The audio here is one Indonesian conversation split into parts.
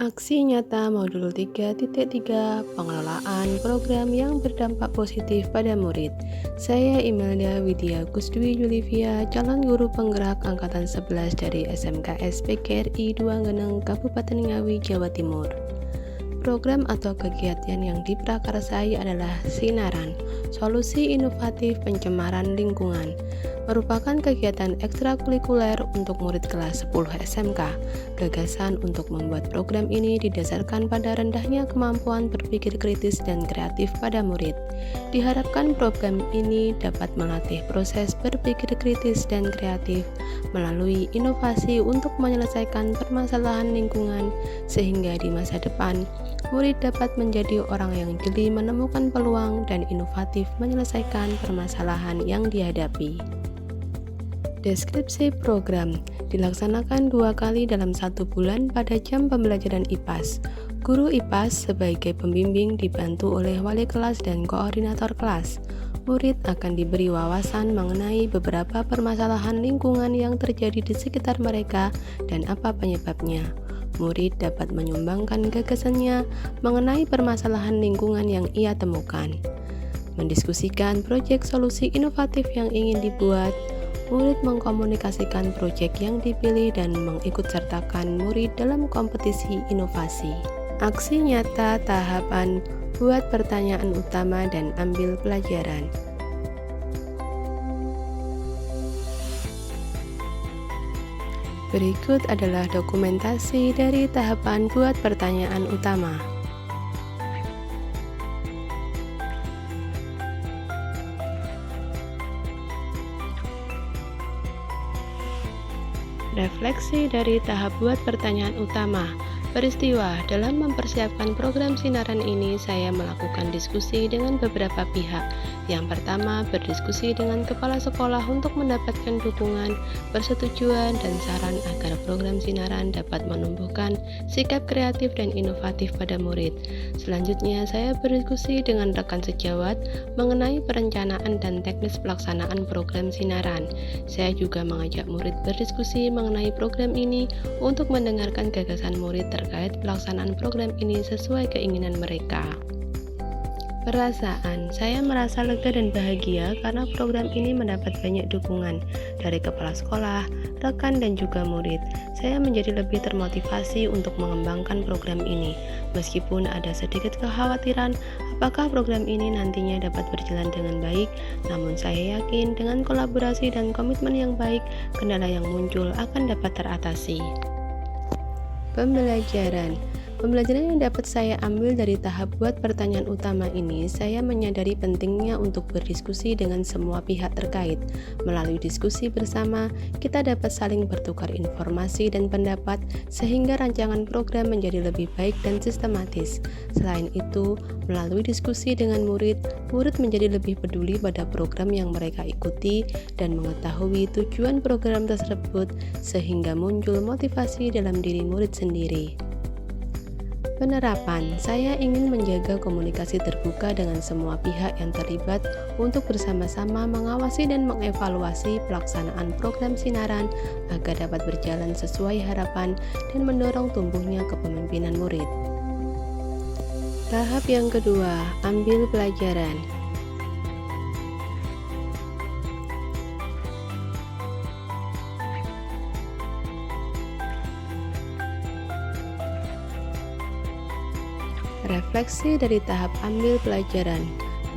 Aksi nyata modul 3.3 Pengelolaan program yang berdampak positif pada murid. Saya Imelda Widya Kusdwi Julivia, calon guru penggerak angkatan 11 dari SMKS PGRI 2 Geneng, Kabupaten Ngawi, Jawa Timur. Program atau kegiatan yang diprakarsai adalah Sinaran, Solusi Inovatif Pencemaran Lingkungan, merupakan kegiatan ekstrakurikuler untuk murid kelas 10 SMK. Gagasan untuk membuat program ini didasarkan pada rendahnya kemampuan berpikir kritis dan kreatif pada murid. Diharapkan program ini dapat melatih proses berpikir kritis dan kreatif melalui inovasi untuk menyelesaikan permasalahan lingkungan, sehingga di masa depan murid dapat menjadi orang yang jeli menemukan peluang dan inovatif menyelesaikan permasalahan yang dihadapi. Deskripsi program dilaksanakan 2 kali dalam 1 bulan pada jam pembelajaran IPAS. Guru IPAS sebagai pembimbing dibantu oleh wali kelas dan koordinator kelas. Murid akan diberi wawasan mengenai beberapa permasalahan lingkungan yang terjadi di sekitar mereka dan apa penyebabnya. Murid dapat menyumbangkan gagasannya mengenai permasalahan lingkungan yang ia temukan. Mendiskusikan proyek solusi inovatif yang ingin dibuat. Murid mengkomunikasikan proyek yang dipilih dan mengikutsertakan murid dalam kompetisi inovasi. Aksi nyata tahapan buat pertanyaan utama dan ambil pelajaran. Berikut adalah dokumentasi dari tahapan buat pertanyaan utama. Refleksi dari tahap buat pertanyaan utama. Peristiwa dalam mempersiapkan program Sinaran ini, saya melakukan diskusi dengan beberapa pihak. Yang pertama, berdiskusi dengan kepala sekolah untuk mendapatkan dukungan, persetujuan, dan saran agar program Sinaran dapat menumbuhkan sikap kreatif dan inovatif pada murid. Selanjutnya, saya berdiskusi dengan rekan sejawat mengenai perencanaan dan teknis pelaksanaan program Sinaran. Saya juga mengajak murid berdiskusi mengenai program ini untuk mendengarkan gagasan murid terkait pelaksanaan program ini sesuai keinginan mereka. Perasaan, saya merasa lega dan bahagia karena program ini mendapat banyak dukungan dari kepala sekolah, rekan, dan juga murid. Saya menjadi lebih termotivasi untuk mengembangkan program ini, meskipun ada sedikit kekhawatiran apakah program ini nantinya dapat berjalan dengan baik, namun saya yakin dengan kolaborasi dan komitmen yang baik, kendala yang muncul akan dapat teratasi. Pembelajaran yang dapat saya ambil dari tahap buat pertanyaan utama ini, saya menyadari pentingnya untuk berdiskusi dengan semua pihak terkait. Melalui diskusi bersama, kita dapat saling bertukar informasi dan pendapat sehingga rancangan program menjadi lebih baik dan sistematis. Selain itu, melalui diskusi dengan murid menjadi lebih peduli pada program yang mereka ikuti dan mengetahui tujuan program tersebut sehingga muncul motivasi dalam diri murid sendiri. Penerapan, saya ingin menjaga komunikasi terbuka dengan semua pihak yang terlibat untuk bersama-sama mengawasi dan mengevaluasi pelaksanaan program Sinaran agar dapat berjalan sesuai harapan dan mendorong tumbuhnya kepemimpinan murid. Tahap yang kedua, ambil pelajaran. Refleksi dari tahap ambil pelajaran.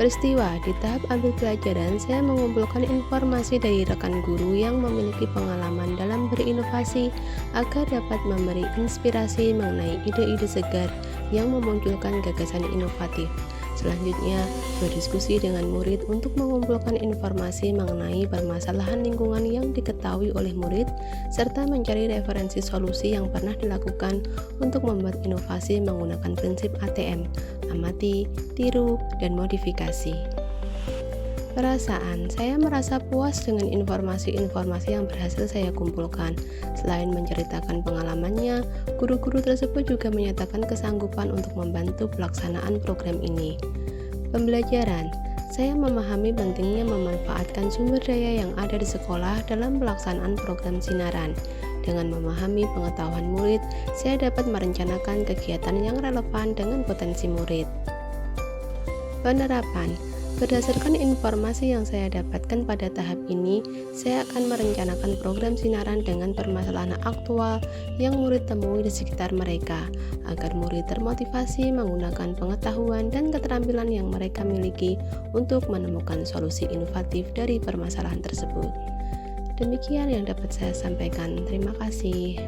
Peristiwa di tahap ambil pelajaran, saya mengumpulkan informasi dari rekan guru yang memiliki pengalaman dalam berinovasi agar dapat memberi inspirasi mengenai ide-ide segar yang memunculkan gagasan inovatif. Selanjutnya, berdiskusi dengan murid untuk mengumpulkan informasi mengenai permasalahan lingkungan yang diketahui oleh murid, serta mencari referensi solusi yang pernah dilakukan untuk membuat inovasi menggunakan prinsip ATM, amati, tiru, dan modifikasi. Perasaan, saya merasa puas dengan informasi-informasi yang berhasil saya kumpulkan. Selain menceritakan pengalamannya, guru-guru tersebut juga menyatakan kesanggupan untuk membantu pelaksanaan program ini. Pembelajaran, saya memahami pentingnya memanfaatkan sumber daya yang ada di sekolah dalam pelaksanaan program Sinaran. Dengan memahami pengetahuan murid, saya dapat merencanakan kegiatan yang relevan dengan potensi murid. Penerapan. Berdasarkan informasi yang saya dapatkan pada tahap ini, saya akan merencanakan program sinaran dengan permasalahan aktual yang murid temui di sekitar mereka, agar murid termotivasi menggunakan pengetahuan dan keterampilan yang mereka miliki untuk menemukan solusi inovatif dari permasalahan tersebut. Demikian yang dapat saya sampaikan. Terima kasih.